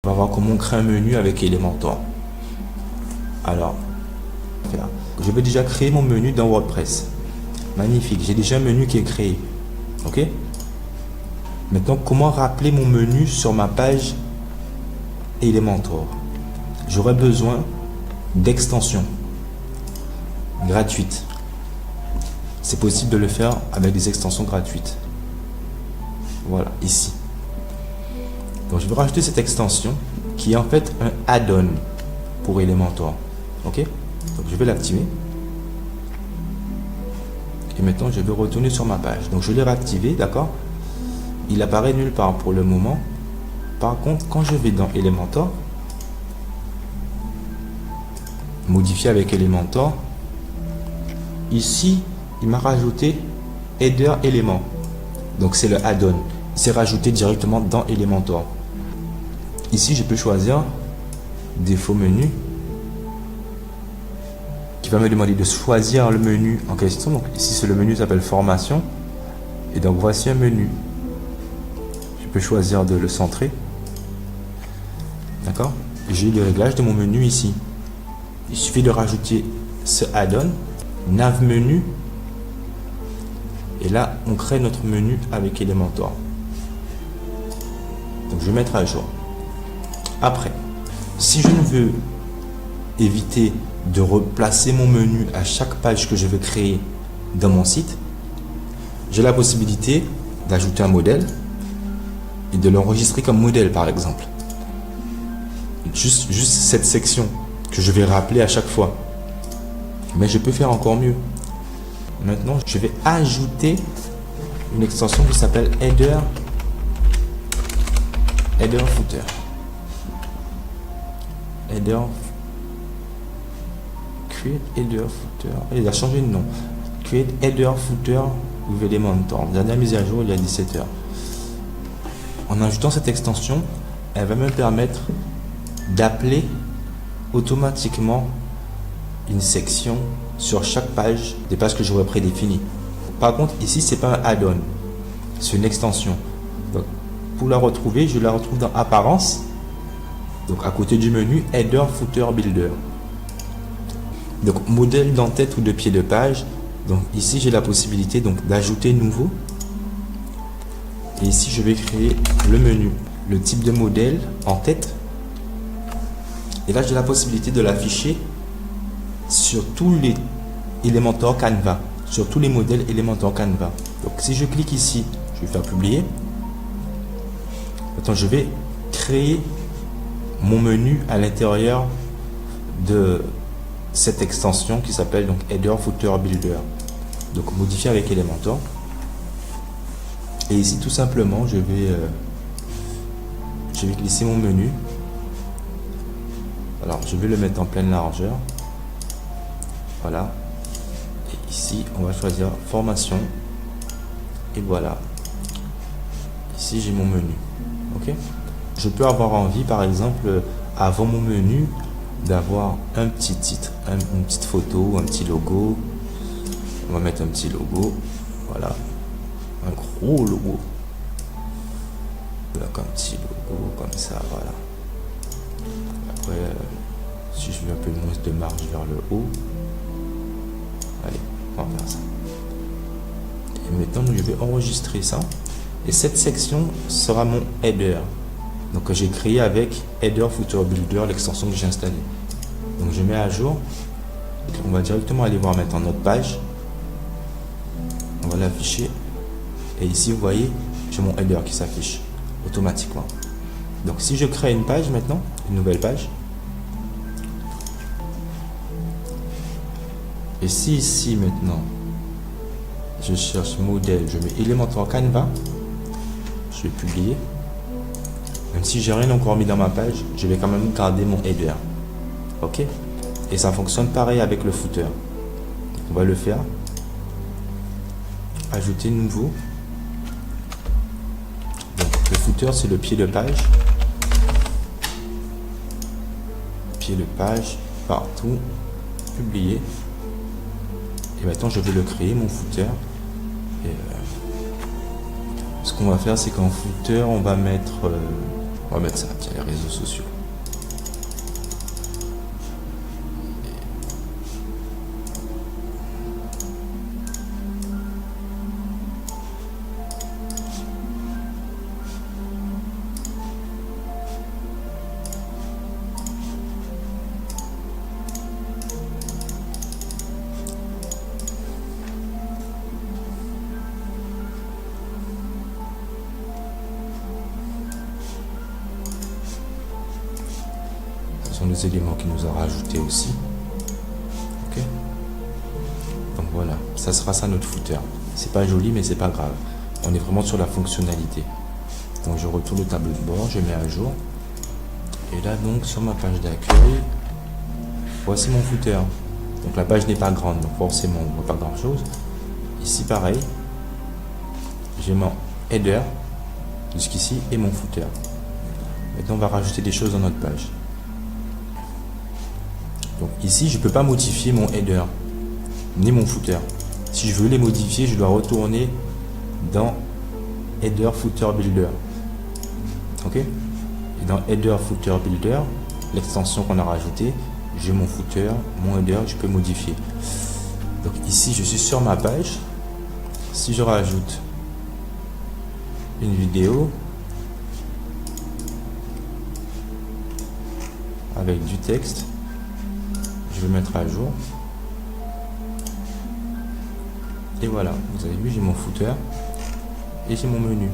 On va voir comment on crée un menu avec Elementor. Alors, je vais déjà créer mon menu dans WordPress. Magnifique, j'ai déjà un menu qui est créé. Ok? Maintenant, comment rappeler mon menu sur ma page Elementor? J'aurai besoin d'extensions gratuites. C'est possible de le faire avec des extensions gratuites. Voilà, ici. Donc, je vais rajouter cette extension qui est en fait un add-on pour Elementor. Ok? Donc, je vais l'activer. Et maintenant, je vais retourner sur ma page. Donc, je l'ai réactivé, d'accord? Il apparaît nulle part pour le moment. Par contre, quand je vais dans Elementor, modifier avec Elementor, ici, il m'a rajouté Header Element. Donc, c'est le add-on. C'est rajouté directement dans Elementor. Ici, je peux choisir défaut menu qui va me demander de choisir le menu en question. Donc, ici, le menu s'appelle formation. Et donc, voici un menu. Je peux choisir de le centrer. D'accord? J'ai le réglage de mon menu ici. Il suffit de rajouter ce add-on, nav menu. Et là, on crée notre menu avec Elementor. Donc, je vais mettre à jour. Après, si je ne veux éviter de replacer mon menu à chaque page que je veux créer dans mon site, j'ai la possibilité d'ajouter un modèle et de l'enregistrer comme modèle, par exemple. Juste cette section que je vais rappeler à chaque fois. Mais je peux faire encore mieux. Maintenant, je vais ajouter une extension qui s'appelle Header Footer. Create Header Footer. Il a changé de nom. Create Header Footer with Elementor. Dernière mise à jour il y a 17 heures. En ajoutant cette extension, elle va me permettre d'appeler automatiquement une section sur chaque page des pages que j'aurais prédéfinies. Par contre, ici, c'est pas un add-on, c'est une extension. Donc, pour la retrouver, je la retrouve dans Apparence. Donc, à côté du menu Header Footer Builder. Donc, modèle d'en-tête ou de pied de page. Donc, ici, j'ai la possibilité donc d'ajouter nouveau. Et ici, je vais créer le menu, le type de modèle en tête. Et là, j'ai la possibilité de l'afficher sur tous les Elementor Canva, sur tous les modèles Elementor Canva. Donc, si je clique ici, je vais faire publier. Maintenant, je vais créer mon menu à l'intérieur de cette extension qui s'appelle donc Header Footer Builder. Donc, modifier avec Elementor. Et ici, tout simplement, je vais glisser mon menu. Alors, je vais le mettre en pleine largeur. Voilà. Et ici, on va choisir formation. Et voilà. Ici, j'ai mon menu. Ok. Je peux avoir envie, par exemple, avant mon menu, d'avoir un petit titre, une petite photo, un petit logo. On va mettre un petit logo. Voilà. Un gros logo. Voilà, un petit logo, comme ça, voilà. Après, si je veux un peu moins de marge vers le haut. Allez, on va faire ça. Et maintenant, je vais enregistrer ça. Et cette section sera mon header. Donc, j'ai créé avec Header Footer Builder, l'extension que j'ai installée. Donc, je mets à jour. On va directement aller voir maintenant notre page. On va l'afficher. Et ici, vous voyez, j'ai mon header qui s'affiche automatiquement. Donc, si je crée une page maintenant, une nouvelle page. Et si ici maintenant, je cherche modèle, je mets Elementor Canva, je vais publier. Même si j'ai rien encore mis dans ma page, je vais quand même garder mon header. Ok? Et ça fonctionne pareil avec le footer. On va le faire. Ajouter nouveau. Donc le footer, c'est le pied de page. Pied de page, partout. Publier. Et maintenant, je vais le créer, mon footer. Et ce qu'on va faire, c'est qu'en footer, on va mettre On va mettre ça, tiens, les réseaux sociaux. Ce sont les éléments qu'il nous a rajoutés aussi. Ok. Donc voilà, ça sera ça notre footer. C'est pas joli, mais c'est pas grave. On est vraiment sur la fonctionnalité. Donc je retourne au tableau de bord, je mets à jour. Et là donc sur ma page d'accueil, voici mon footer. Donc la page n'est pas grande, donc forcément on ne voit pas grand chose. Ici pareil, j'ai mon header jusqu'ici et mon footer. Maintenant on va rajouter des choses dans notre page. Donc ici je ne peux pas modifier mon header ni mon footer. Si je veux les modifier, je dois retourner dans Header Footer Builder. Ok. Et dans Header Footer Builder, l'extension qu'on a rajoutée, j'ai mon footer, mon header, je peux modifier. Donc ici je suis sur ma page. Si je rajoute une vidéo avec du texte, je vais mettre à jour. Et voilà, vous avez vu, j'ai mon footer et j'ai mon menu.